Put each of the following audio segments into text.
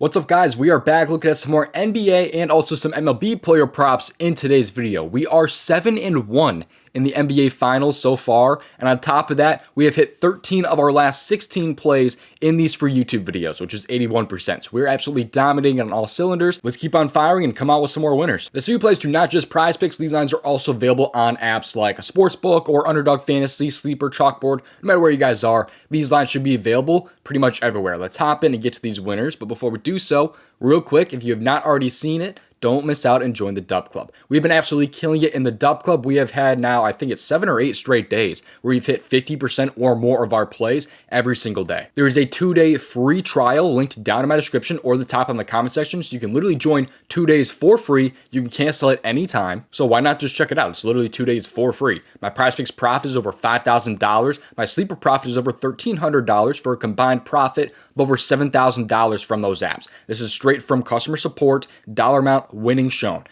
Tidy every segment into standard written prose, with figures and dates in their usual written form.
What's up, guys? We are back looking at some more NBA and also some MLB player props in today's video. We are 7-1 in the NBA Finals so far, and on top of that, we have hit 13 of our last 16 plays in these free YouTube videos, which is 81%. So we're absolutely dominating on all cylinders. Let's keep on firing and come out with some more winners. The free plays do not just PrizePicks. These lines are also available on apps like a sportsbook or UnderDog Fantasy, Sleeper, Chalkboard. No matter where you guys are, these lines should be available pretty much everywhere. Let's hop in and get to these winners, but before we do so, real quick, if you have not already seen it, don't miss out and join the DubClub. We've been absolutely killing it in the DubClub. We have had now, I think it's 7 or 8 straight days where we've hit 50% or more of our plays every single day. There is a 2-day free trial linked down in my description or the top in the comment section. So you can literally join 2 days for free. You can cancel at any time. So why not just check it out? It's literally 2 days for free. My PrizePicks profit is over $5,000. My Sleeper profit is over $1,300 for a combined profit of over $7,000 from those apps. This is straight from customer support, dollar amount, winning shown.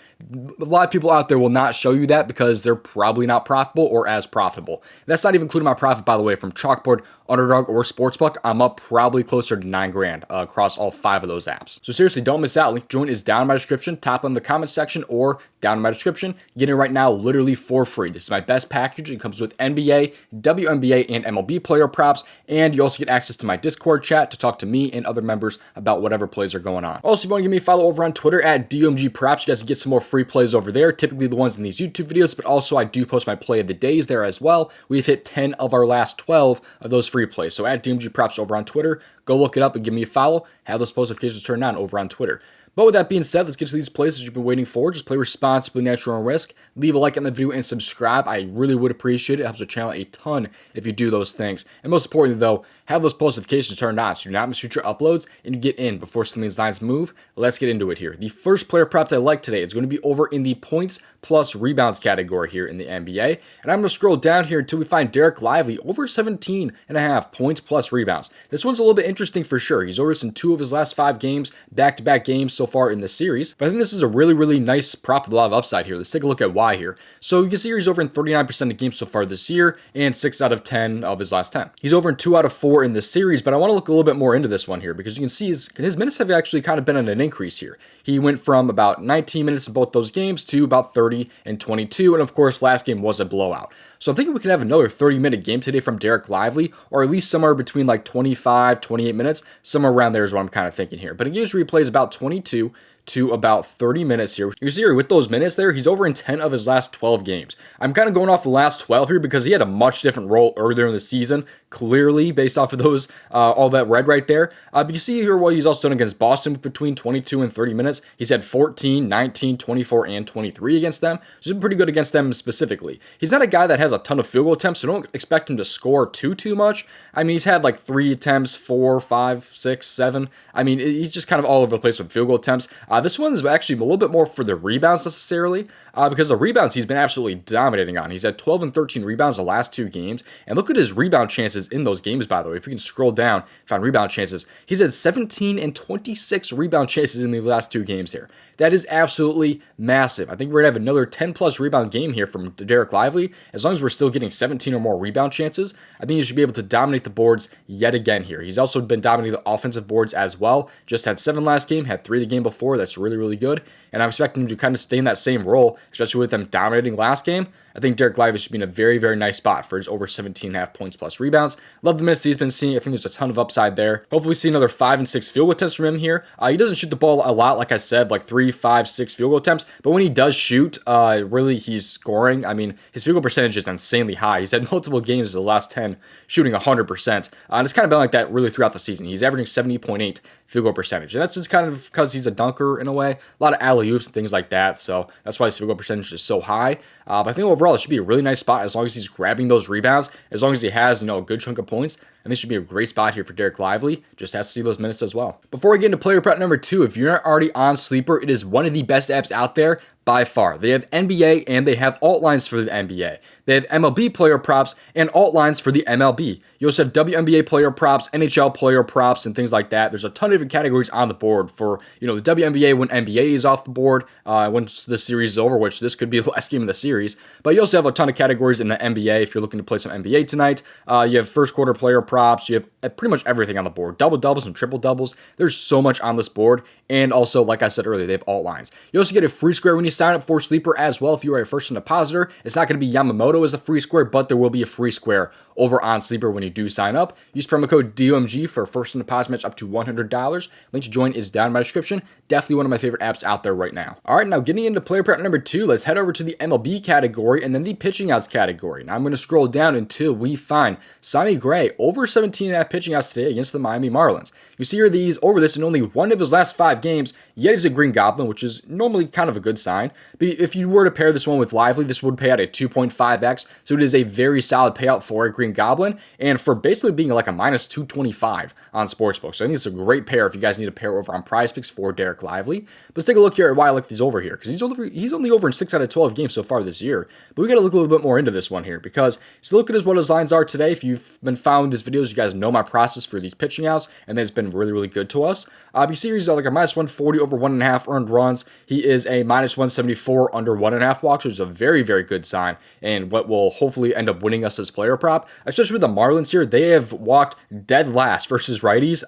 A lot of people out there will not show you that because they're probably not profitable or as profitable. That's not even including my profit, by the way, from Chalkboard, UnderDog, or Sportsbook. I'm up probably closer to $9,000 across all 5 of those apps. So seriously, don't miss out. Link to join is down in my description, top in the comment section, or down in my description. Get it right now, literally for free. This is my best package. It comes with NBA, WNBA, and MLB player props, and you also get access to my Discord chat to talk to me and other members about whatever plays are going on. Also, if you want to give me a follow over on Twitter at DOMG props, you guys can get some more free plays over there, typically the ones in these YouTube videos, but also I do post my play of the days there as well. We've hit 10 of our last 12 of those free plays. So at DMG props over on Twitter, go look it up and give me a follow. Have those post notifications turned on over on Twitter. But with that being said, let's get to these plays that you've been waiting for. Just play responsibly, natural, and risk. Leave a like on the video and subscribe. I really would appreciate it. It helps the channel a ton if you do those things. And most importantly, though, have those post notifications turned on so you do not miss future uploads and you get in before some of these lines move. Let's get into it here. The first player prop that I like today is going to be over in the points plus rebounds category here in the NBA. And I'm going to scroll down here until we find Derek Lively over 17.5 points plus rebounds. This one's a little bit interesting for sure. He's over this in 2 of his last 5 games, back-to-back games so far in the series. But I think this is a really nice prop with a lot of upside here. Let's take a look at why here. So you can see here he's over in 39% of games so far this year and 6 out of 10 of his last 10. He's over in 2 out of 4 in this series, but I want to look a little bit more into this one here because you can see his minutes have actually kind of been on an increase here. He went from about 19 minutes in both those games to about 30 and 22, and of course last game was a blowout. So I'm thinking we can have another 30-minute game today from Derek Lively, or at least somewhere between like 25, 28 minutes, somewhere around there is what I'm kind of thinking here. But in games where he plays about 22 to about 30 minutes here. You see here with those minutes there, he's over in 10 of his last 12 games. I'm kind of going off the last 12 here because he had a much different role earlier in the season, clearly based off of those, all that red right there. But you see here what he's also done against Boston between 22 and 30 minutes. He's had 14, 19, 24, and 23 against them. So he's been pretty good against them specifically. He's not a guy that has a ton of field goal attempts, so don't expect him to score too much. I mean, he's had like 3 attempts, 4, 5, 6, 7. I mean, he's just kind of all over the place with field goal attempts. This one is actually a little bit more for the rebounds necessarily, because the rebounds he's been absolutely dominating on. He's had 12 and 13 rebounds the last 2 games, and look at his rebound chances in those games, by the way. If we can scroll down, find rebound chances, he's had 17 and 26 rebound chances in the last 2 games here. That is absolutely massive. I think we're going to have another 10-plus rebound game here from Derek Lively. As long as we're still getting 17 or more rebound chances, I think he should be able to dominate the boards yet again here. He's also been dominating the offensive boards as well. Just had 7 last game, had 3 the game before. That's really good. And I'm expecting him to kind of stay in that same role, especially with them dominating last game. I think Derek Lively should be in a very nice spot for his over 17.5 points plus rebounds. Love the minutes he's been seeing. I think there's a ton of upside there. Hopefully we see another 5 and 6 field goal attempts from him here. He doesn't shoot the ball a lot, like I said, like 3, 5, 6 field goal attempts. But when he does shoot, really he's scoring. I mean, his field goal percentage is insanely high. He's had multiple games in the last 10 shooting 100%. And it's kind of been like that really throughout the season. He's averaging 70.8 field goal percentage. And that's just kind of because he's a dunker in a way. A lot of alley-oops and things like that. So that's why his field goal percentage is so high. But I think overall it should be a really nice spot as long as he's grabbing those rebounds, as long as he has, a good chunk of points. And this should be a great spot here for Derek Lively. Just has to see those minutes as well. Before we get into player prop number 2, if you're not already on Sleeper, it is one of the best apps out there by far. They have NBA and they have alt lines for the NBA. They have MLB player props and alt lines for the MLB. You also have WNBA player props, NHL player props, and things like that. There's a ton of different categories on the board for, the WNBA when NBA is off the board, once the series is over, which this could be the last game of the series. But you also have a ton of categories in the NBA if you're looking to play some NBA tonight. You have first quarter player props. You have pretty much everything on the board. Double doubles and triple doubles. There's so much on this board. And also, like I said earlier, they have alt lines. You also get a free square when you sign up for Sleeper as well if you are a first-time depositor. It's not going to be Yamamoto as a free square, but there will be a free square over on Sleeper when you do sign up. Use promo code DOMG for a first-time deposit match up to $100. Link to join is down in my description. Definitely one of my favorite apps out there right now. All right, now getting into player prop number 2, let's head over to the MLB category and then the pitching outs category. Now I'm going to scroll down until we find Sonny Gray over 17.5 pitching outs today against the Miami Marlins. You see here he's over this in only one of his last 5 games, yet he's a Green Goblin, which is normally kind of a good sign. But if you were to pair this one with Lively, this would pay out at 2.5x, so it is a very solid payout for a Green Goblin, and for basically being like a minus 225 on Sportsbook. So I think it's a great pair if you guys need a pair over on PrizePicks for Derek Lively. But let's take a look here at why I like these over here, because he's only over in 6 out of 12 games so far this year. But we got to look a little bit more into this one here, because so look at what his lines are today. If you've been following these videos, you guys know my process for these pitching outs, and it's been really, really good to us. You see he's like a minus 140 over 1.5 earned runs. He is a minus 174 under 1.5 walks, which is a very, very good sign, and what will hopefully end up winning us this player prop. Especially with the Marlins here, they have walked dead last versus righties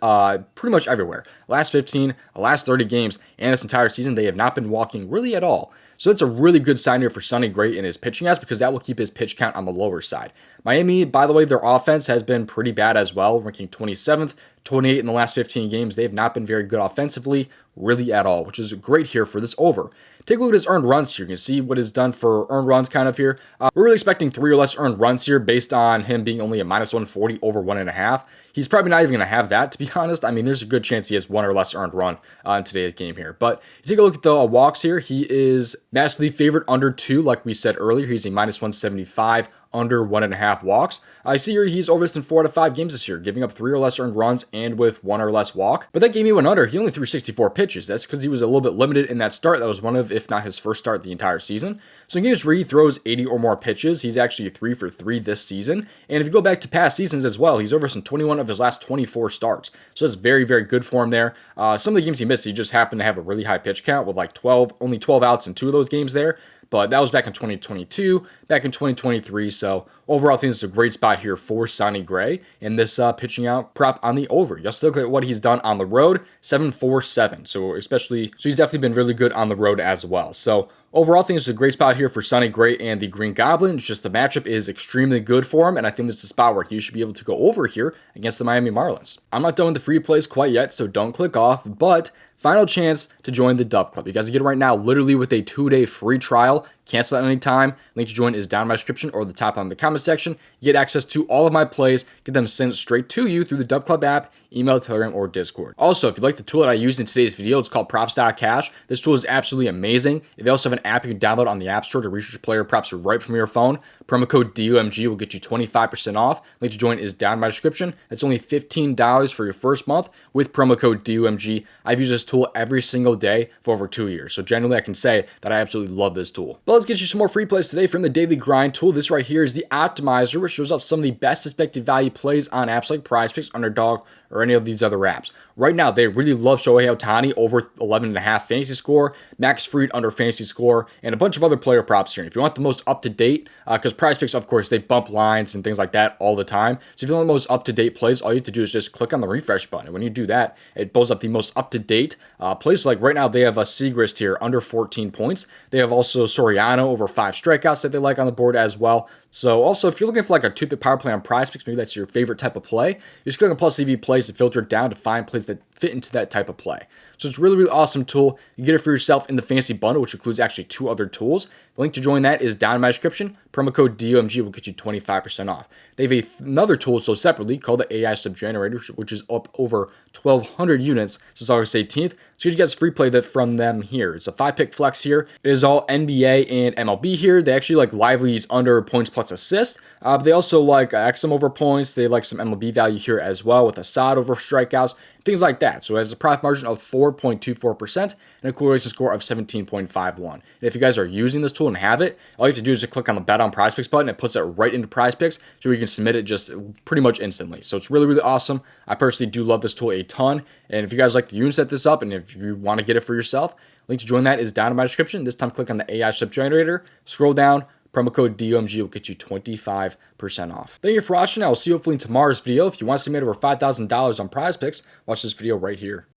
pretty much everywhere. Last 15, last 30 games, and this entire season, they have not been walking really at all. So that's a really good sign here for Sonny Gray in his pitching outs because that will keep his pitch count on the lower side. Miami, by the way, their offense has been pretty bad as well, ranking 27th, 28 in the last 15 games. They have not been very good offensively, really at all, which is great here for this over. Take a look at his earned runs here. You can see what is done for earned runs kind of here. We're really expecting 3 or less earned runs here based on him being only a minus 140 over 1.5. He's probably not even going to have that, to be honest. I mean, there's a good chance he has 1 or less earned run in today's game here. But you take a look at the walks here. He is massively favored under 2, like we said earlier. He's a minus 175 under 1.5 walks. I see here he's over this in 4 out of 5 games this year, giving up 3 or less earned runs and with 1 or less walk. But that game he went under. He only threw 64 pitches. That's because he was a little bit limited in that start. That was one of, if not his first start the entire season. So in games where he throws 80 or more pitches, he's actually 3 for 3 this season. And if you go back to past seasons as well, he's over this in 21 of his last 24 starts. So that's very, very good for him there. Some of the games he missed, he just happened to have a really high pitch count with like only 12 outs in 2 of those games there. But that was back in 2022, back in 2023. So overall, I think it's a great spot here for Sonny Gray in this pitching out prop on the over. Just look at what he's done on the road, 7-4-7. So he's definitely been really good on the road as well. So overall, I think it's a great spot here for Sonny Gray and the Green Goblin. It's just the matchup is extremely good for him, and I think this is a spot where he should be able to go over here against the Miami Marlins. I'm not done with the free plays quite yet, so don't click off, but final chance to join the DubClub. You guys get it right now, literally with a 2-day free trial. Cancel at any time. Link to join is down in my description or the top on the comment section. You get access to all of my plays, get them sent straight to you through the DubClub app, email, Telegram, or Discord. Also, if you like the tool that I used in today's video, it's called Props.cash. This tool is absolutely amazing. They also have an app you can download on the App Store to research player props right from your phone. Promo code DOMG will get you 25% off. Link to join is down in my description. That's only $15 for your first month with promo code DOMG. I've used this tool every single day for over 2 years. So generally, I can say that I absolutely love this tool. But let's get you some more free plays today from the Daily Grind tool. This right here is the Optimizer, which shows off some of the best expected value plays on apps like PrizePicks, UnderDog, or any of these other apps. Right now, they really love Shohei Ohtani over 11.5 fantasy score, Max Fried under fantasy score, and a bunch of other player props here. And if you want the most up-to-date, because PrizePicks, of course, they bump lines and things like that all the time. So if you want the most up-to-date plays, all you have to do is just click on the refresh button. And when you do that, it pulls up the most up-to-date plays. So like right now, they have a Segrist here under 14 points. They have also Soriano over 5 strikeouts that they like on the board as well. So also, if you're looking for like a 2-bit power play on PrizePicks, maybe that's your favorite type of play, you just click on Plus EV Plays and filter it down to find plays that fit into that type of play. So it's a really, really awesome tool. You get it for yourself in the Fantasy Bundle, which includes actually 2 other tools. The link to join that is down in my description. Promo code DOMG will get you 25% off. They have another tool sold separately called the AI Sub Generator, which is up over 1,200 units since August 18th. So you guys free play that from them here. It's a 5-pick flex here. It is all NBA and MLB here. They actually like Lively's under points plus assist. But they also like XM over points. They like some MLB value here as well with Assad over strikeouts. things like that. So it has a profit margin of 4.24% and a correlation score of 17.51. And if you guys are using this tool and have it, all you have to do is just click on the bet on PrizePicks button. It puts it right into PrizePicks, so you can submit it just pretty much instantly. So it's really, really awesome. I personally do love this tool a ton. And if you guys like to use set this up, and if you want to get it for yourself, link to join that is down in my description. This time click on the AI slip generator, scroll down, promo code DOMG will get you 25% off. Thank you for watching. I will see you hopefully in tomorrow's video. If you want to submit over $5,000 on PrizePicks, watch this video right here.